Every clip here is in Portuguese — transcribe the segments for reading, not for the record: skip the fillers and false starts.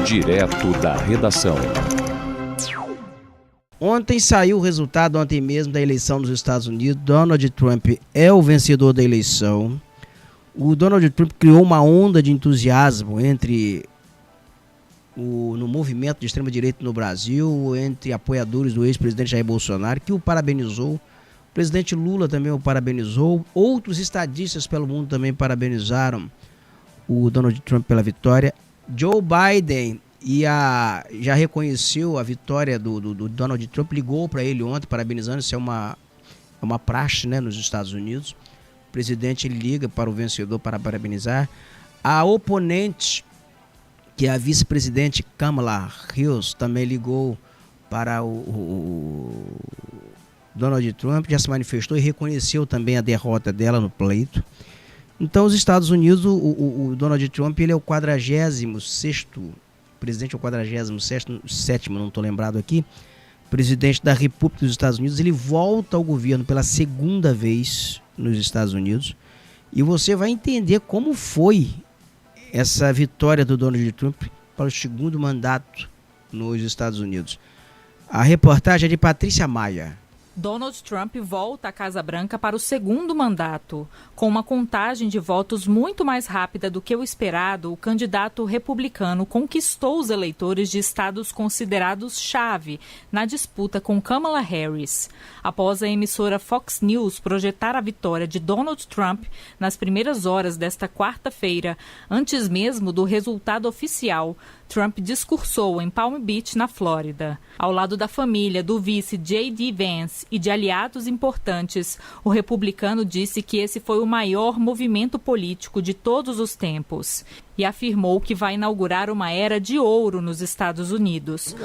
Direto da redação. Ontem saiu o resultado, ontem mesmo, da eleição nos Estados Unidos. Donald Trump é o vencedor da eleição. O Donald Trump criou uma onda de entusiasmo no movimento de extrema-direita no Brasil, entre apoiadores do ex-presidente Jair Bolsonaro, que o parabenizou. O presidente Lula também o parabenizou. Outros estadistas pelo mundo também parabenizaram o Donald Trump pela vitória. Joe Biden já reconheceu a vitória do Donald Trump, ligou para ele ontem parabenizando. Isso é uma praxe, né, nos Estados Unidos. O presidente ele liga para o vencedor para parabenizar. A oponente, que é a vice-presidente Kamala Harris, também ligou para o Donald Trump, já se manifestou e reconheceu também a derrota dela no pleito. Então, os Estados Unidos, o Donald Trump, ele é o 46º presidente, ou 47º, não estou lembrado aqui, presidente da República dos Estados Unidos. Ele volta ao governo pela segunda vez nos Estados Unidos. E você vai entender como foi essa vitória do Donald Trump para o segundo mandato nos Estados Unidos. A reportagem é de Patrícia Maia. Donald Trump volta à Casa Branca para o segundo mandato. Com uma contagem de votos muito mais rápida do que o esperado, o candidato republicano conquistou os eleitores de estados considerados chave na disputa com Kamala Harris. Após a emissora Fox News projetar a vitória de Donald Trump nas primeiras horas desta quarta-feira, antes mesmo do resultado oficial, Trump discursou em Palm Beach, na Flórida. Ao lado da família do vice J.D. Vance e de aliados importantes, o republicano disse que esse foi o maior movimento político de todos os tempos e afirmou que vai inaugurar uma era de ouro nos Estados Unidos.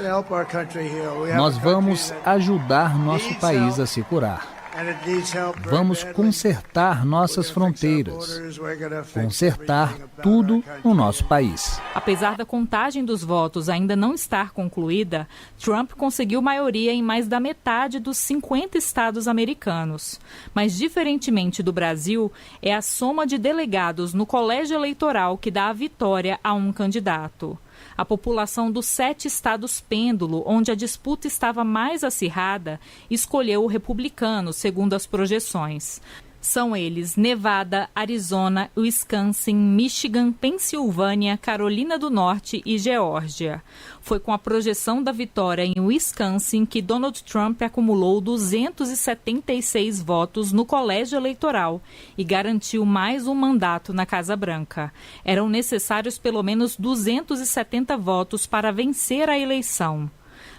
Nós vamos ajudar nosso país a se curar. Vamos consertar nossas fronteiras, consertar tudo no nosso país. Apesar da contagem dos votos ainda não estar concluída, Trump conseguiu maioria em mais da metade dos 50 estados americanos. Mas, diferentemente do Brasil, é a soma de delegados no colégio eleitoral que dá a vitória a um candidato. A população dos 7 estados pêndulo, onde a disputa estava mais acirrada, escolheu o republicano, segundo as projeções. São eles Nevada, Arizona, Wisconsin, Michigan, Pensilvânia, Carolina do Norte e Geórgia. Foi com a projeção da vitória em Wisconsin que Donald Trump acumulou 276 votos no colégio eleitoral e garantiu mais um mandato na Casa Branca. Eram necessários pelo menos 270 votos para vencer a eleição.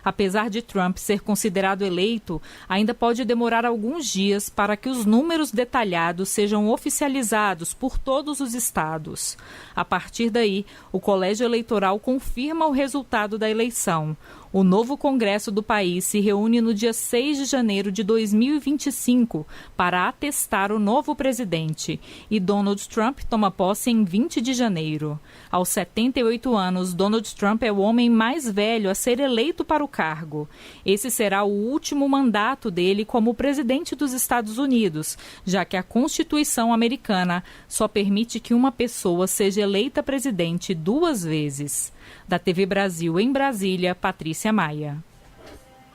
Apesar de Trump ser considerado eleito, ainda pode demorar alguns dias para que os números detalhados sejam oficializados por todos os estados. A partir daí, o colégio eleitoral confirma o resultado da eleição. O novo Congresso do país se reúne no dia 6 de janeiro de 2025 para atestar o novo presidente e Donald Trump toma posse em 20 de janeiro. Aos 78 anos, Donald Trump é o homem mais velho a ser eleito para o cargo. Esse será o último mandato dele como presidente dos Estados Unidos, já que a Constituição americana só permite que uma pessoa seja eleita presidente 2 vezes. Da TV Brasil em Brasília, Patrícia Maia.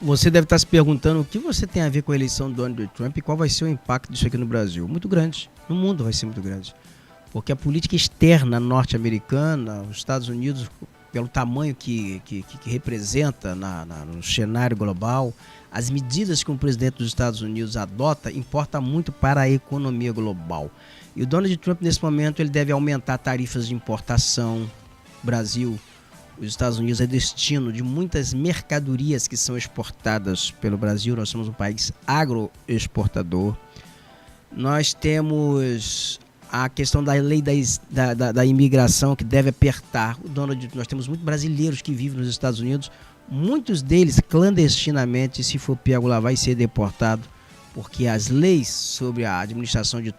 Você deve estar se perguntando o que você tem a ver com a eleição do Donald Trump e qual vai ser o impacto disso aqui no Brasil. Muito grande. No mundo vai ser muito grande. Porque a política externa norte-americana, os Estados Unidos, pelo tamanho que representa no cenário global, as medidas que o presidente dos Estados Unidos adota importa muito para a economia global. E o Donald Trump, nesse momento, ele deve aumentar tarifas de importação. Brasil, os Estados Unidos é destino de muitas mercadorias que são exportadas pelo Brasil. Nós somos um país agroexportador. Nós temos a questão da lei da imigração que deve apertar. Nós temos muitos brasileiros que vivem nos Estados Unidos, muitos deles clandestinamente, se for pego lá vai ser deportado, porque as leis sobre a administração de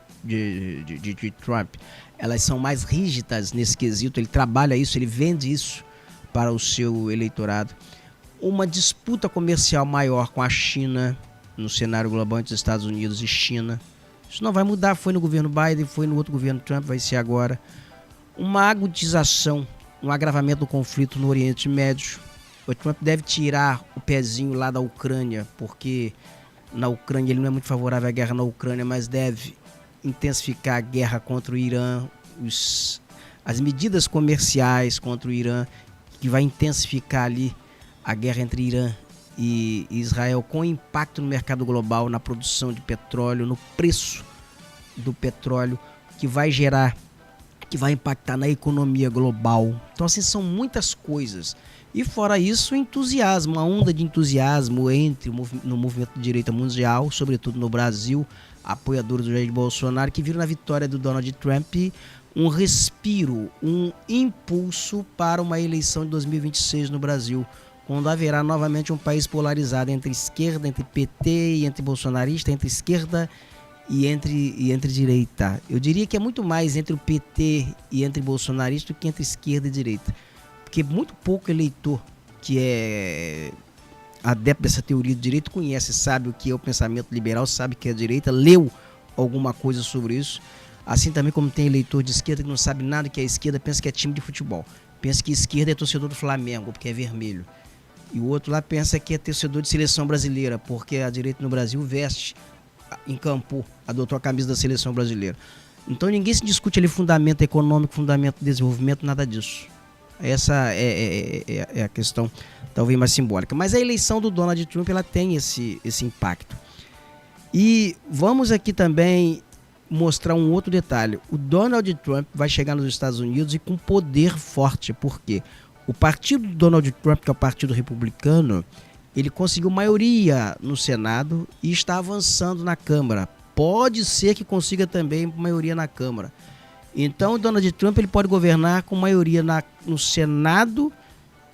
Trump, elas são mais rígidas nesse quesito. Ele trabalha isso, ele vende isso para o seu eleitorado. Uma disputa comercial maior com a China no cenário global entre os Estados Unidos e China. Isso não vai mudar, foi no governo Biden, foi no outro governo Trump, vai ser agora. Uma agudização um agravamento do conflito no Oriente Médio. O Trump deve tirar o pezinho lá da Ucrânia, porque na Ucrânia ele não é muito favorável à guerra na Ucrânia, mas deve intensificar a guerra contra o Irã, as medidas comerciais contra o Irã, que vai intensificar ali a guerra entre Irã e Israel, com impacto no mercado global, na produção de petróleo, no preço do petróleo, que vai impactar na economia global. Então, assim, são muitas coisas. E fora isso, entusiasmo, uma onda de entusiasmo no movimento de direita mundial, sobretudo no Brasil, apoiadores do Jair Bolsonaro, que viram na vitória do Donald Trump um respiro, um impulso para uma eleição de 2026 no Brasil, quando haverá novamente um país polarizado entre esquerda, entre PT e entre bolsonarista, entre esquerda e entre direita. Eu diria que é muito mais entre o PT e entre bolsonarista do que entre esquerda e direita. Porque muito pouco eleitor que é adepto dessa teoria de direito conhece, sabe o que é o pensamento liberal, sabe o que é a direita, leu alguma coisa sobre isso. Assim também como tem eleitor de esquerda que não sabe nada que é esquerda, pensa que é time de futebol. Pensa que esquerda é torcedor do Flamengo, porque é vermelho. E o outro lá pensa que é torcedor de seleção brasileira, porque a direita no Brasil veste, encampou, adotou a camisa da seleção brasileira. Então ninguém se discute ali fundamento econômico, fundamento de desenvolvimento, nada disso. Essa é a questão talvez mais simbólica. Mas a eleição do Donald Trump, ela tem esse impacto. E vamos aqui também mostrar um outro detalhe. O Donald Trump vai chegar nos Estados Unidos e com poder forte. Por quê? O partido do Donald Trump, que é o Partido Republicano, ele conseguiu maioria no Senado e está avançando na Câmara. Pode ser que consiga também maioria na Câmara. Então o Donald Trump ele pode governar com maioria no Senado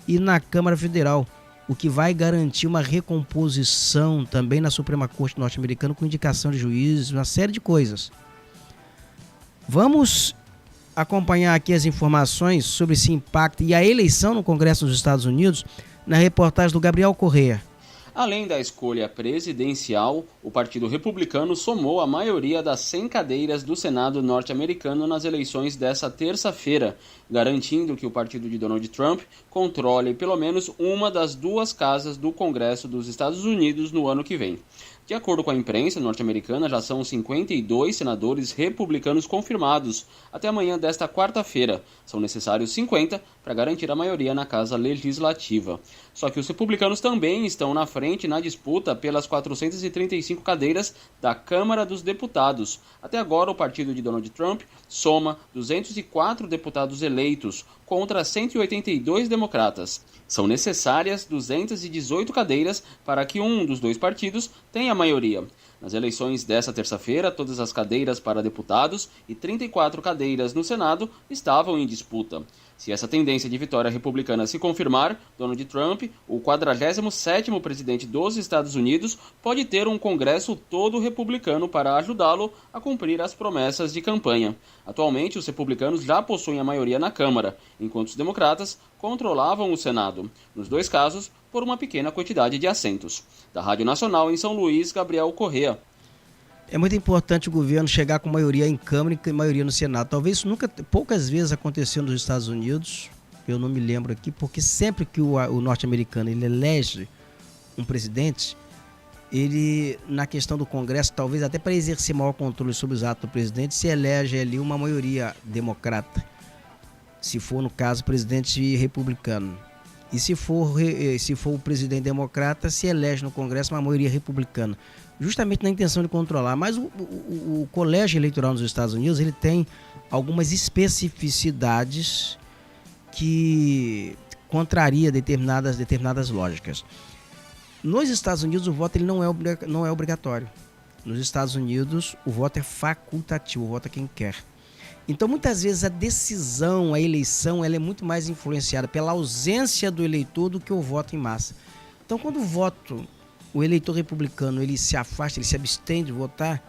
e na Câmara Federal, o que vai garantir uma recomposição também na Suprema Corte norte-americana com indicação de juízes, uma série de coisas. Vamos acompanhar aqui as informações sobre esse impacto e a eleição no Congresso dos Estados Unidos na reportagem do Gabriel Correa. Além da escolha presidencial, o Partido Republicano somou a maioria das 100 cadeiras do Senado norte-americano nas eleições dessa terça-feira, garantindo que o partido de Donald Trump controle pelo menos uma das duas casas do Congresso dos Estados Unidos no ano que vem. De acordo com a imprensa norte-americana, já são 52 senadores republicanos confirmados até amanhã desta quarta-feira. São necessários 50 para garantir a maioria na Casa Legislativa. Só que os republicanos também estão na frente na disputa pelas 435 cadeiras da Câmara dos Deputados. Até agora, o partido de Donald Trump soma 204 deputados eleitos contra 182 democratas. São necessárias 218 cadeiras para que um dos dois partidos tenha a maioria. Nas eleições desta terça-feira, todas as cadeiras para deputados e 34 cadeiras no Senado estavam em disputa. Se essa tendência de vitória republicana se confirmar, Donald Trump, o 47º presidente dos Estados Unidos, pode ter um Congresso todo republicano para ajudá-lo a cumprir as promessas de campanha. Atualmente, os republicanos já possuem a maioria na Câmara, enquanto os democratas controlavam o Senado. Nos dois casos, por uma pequena quantidade de assentos. Da Rádio Nacional em São Luís, Gabriel Correa. É muito importante o governo chegar com maioria em Câmara e maioria no Senado. Talvez isso poucas vezes aconteceu nos Estados Unidos, eu não me lembro aqui, porque sempre que o norte-americano ele elege um presidente, ele, na questão do Congresso, talvez até para exercer maior controle sobre os atos do presidente, se elege ali uma maioria democrata, se for, no caso, presidente republicano. E se for o presidente democrata, se elege no Congresso uma maioria republicana, justamente na intenção de controlar. Mas o colégio eleitoral nos Estados Unidos ele tem algumas especificidades que contraria determinadas lógicas. Nos Estados Unidos o voto ele não é obrigatório. Nos Estados Unidos o voto é facultativo, o voto é quem quer. Então, muitas vezes, a decisão, a eleição, ela é muito mais influenciada pela ausência do eleitor do que o voto em massa. Então, quando o eleitor republicano, ele se afasta, ele se abstém de votar,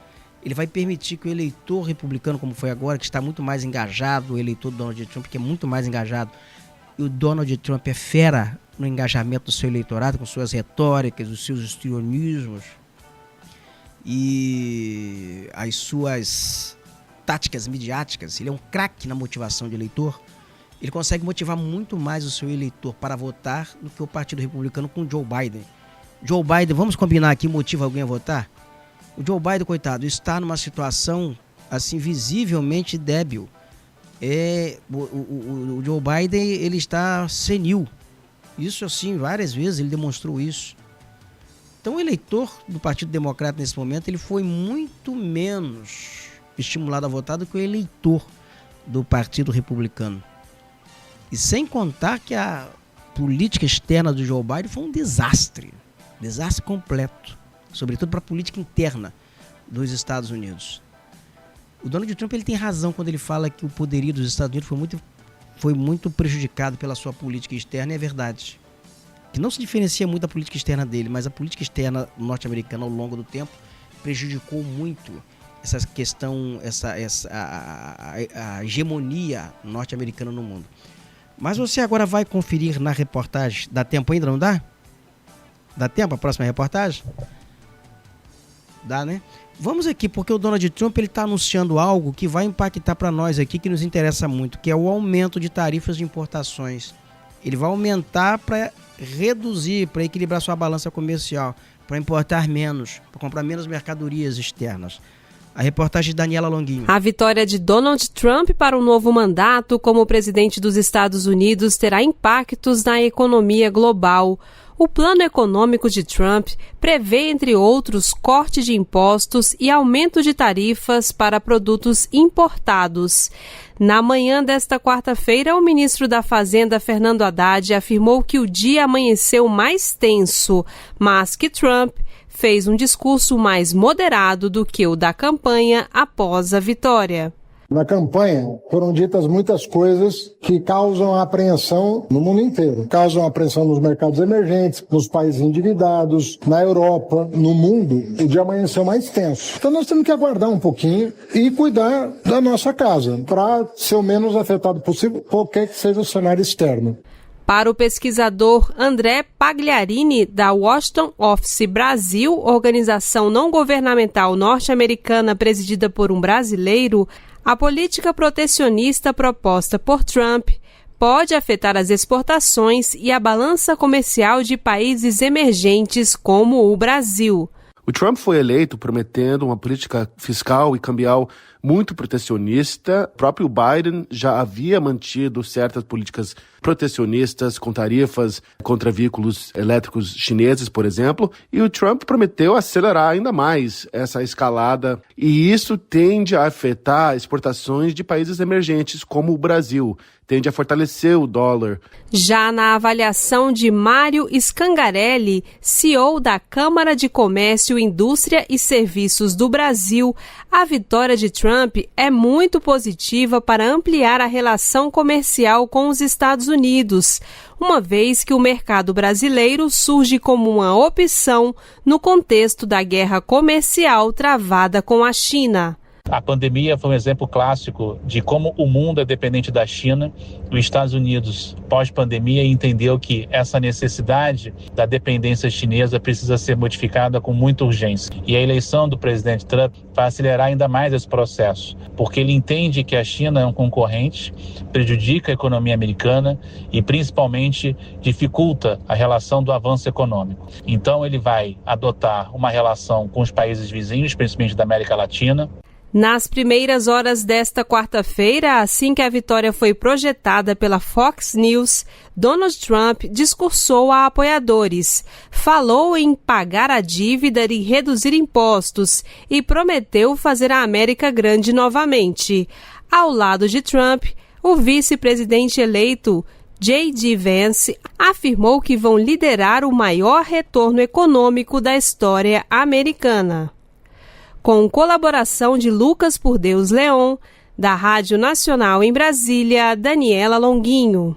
ele vai permitir que o eleitor republicano, como foi agora, que está muito mais engajado, o eleitor do Donald Trump, que é muito mais engajado, e o Donald Trump é fera no engajamento do seu eleitorado, com suas retóricas, os seus histrionismos e as suas táticas midiáticas, ele é um craque na motivação de eleitor. ele consegue motivar muito mais o seu eleitor para votar do que o Partido Republicano com o Joe Biden. Joe Biden, vamos combinar aqui, motiva alguém a votar? O Joe Biden, coitado, está numa situação assim visivelmente débil. O Joe Biden, ele está senil. Isso assim, várias vezes ele demonstrou isso. Então o eleitor do Partido Democrata nesse momento, ele foi muito menos estimulado a votar do que o eleitor do Partido Republicano. E sem contar que a política externa do Joe Biden foi um desastre completo, sobretudo para a política interna dos Estados Unidos. O Donald Trump, ele tem razão quando ele fala que o poderio dos Estados Unidos foi muito prejudicado pela sua política externa, e é verdade. Que não se diferencia muito da política externa dele, mas a política externa norte-americana ao longo do tempo prejudicou muito essa questão, a hegemonia norte-americana no mundo. Mas você agora vai conferir na reportagem. Dá tempo ainda, não dá? Dá tempo a próxima reportagem? Dá, né? Vamos aqui, porque o Donald Trump está anunciando algo que vai impactar para nós aqui, que nos interessa muito, que é o aumento de tarifas de importações. Ele vai aumentar para reduzir, para equilibrar sua balança comercial, para importar menos, para comprar menos mercadorias externas. A reportagem de Daniela Longuinho. A vitória de Donald Trump para o novo mandato como presidente dos Estados Unidos terá impactos na economia global. O plano econômico de Trump prevê, entre outros, corte de impostos e aumento de tarifas para produtos importados. Na manhã desta quarta-feira, o ministro da Fazenda, Fernando Haddad, afirmou que o dia amanheceu mais tenso, mas que Trump fez um discurso mais moderado do que o da campanha após a vitória. Na campanha foram ditas muitas coisas que causam apreensão no mundo inteiro. Causam apreensão nos mercados emergentes, nos países endividados, na Europa, no mundo. O dia amanheceu mais tenso. Então nós temos que aguardar um pouquinho e cuidar da nossa casa, para ser o menos afetado possível, qualquer que seja o cenário externo. Para o pesquisador André Pagliarini, da Washington Office Brasil, organização não governamental norte-americana presidida por um brasileiro, a política protecionista proposta por Trump pode afetar as exportações e a balança comercial de países emergentes como o Brasil. O Trump foi eleito prometendo uma política fiscal e cambial muito protecionista. O próprio Biden já havia mantido certas políticas protecionistas com tarifas contra veículos elétricos chineses, por exemplo, e o Trump prometeu acelerar ainda mais essa escalada, e isso tende a afetar exportações de países emergentes como o Brasil, tende a fortalecer o dólar. Já na avaliação de Mário Scangarelli, CEO da Câmara de Comércio, Indústria e Serviços do Brasil, a vitória de Trump é muito positiva para ampliar a relação comercial com os Estados Unidos, uma vez que o mercado brasileiro surge como uma opção no contexto da guerra comercial travada com a China. A pandemia foi um exemplo clássico de como o mundo é dependente da China. Os Estados Unidos, pós-pandemia, entendeu que essa necessidade da dependência chinesa precisa ser modificada com muita urgência. E a eleição do presidente Trump vai acelerar ainda mais esse processo, porque ele entende que a China é um concorrente, prejudica a economia americana e, principalmente, dificulta a relação do avanço econômico. Então, ele vai adotar uma relação com os países vizinhos, principalmente da América Latina. Nas primeiras horas desta quarta-feira, assim que a vitória foi projetada pela Fox News, Donald Trump discursou a apoiadores, falou em pagar a dívida e reduzir impostos e prometeu fazer a América grande novamente. Ao lado de Trump, o vice-presidente eleito J.D. Vance afirmou que vão liderar o maior retorno econômico da história americana. Com colaboração de Lucas Por Deus Leon, da Rádio Nacional em Brasília, Daniela Longuinho.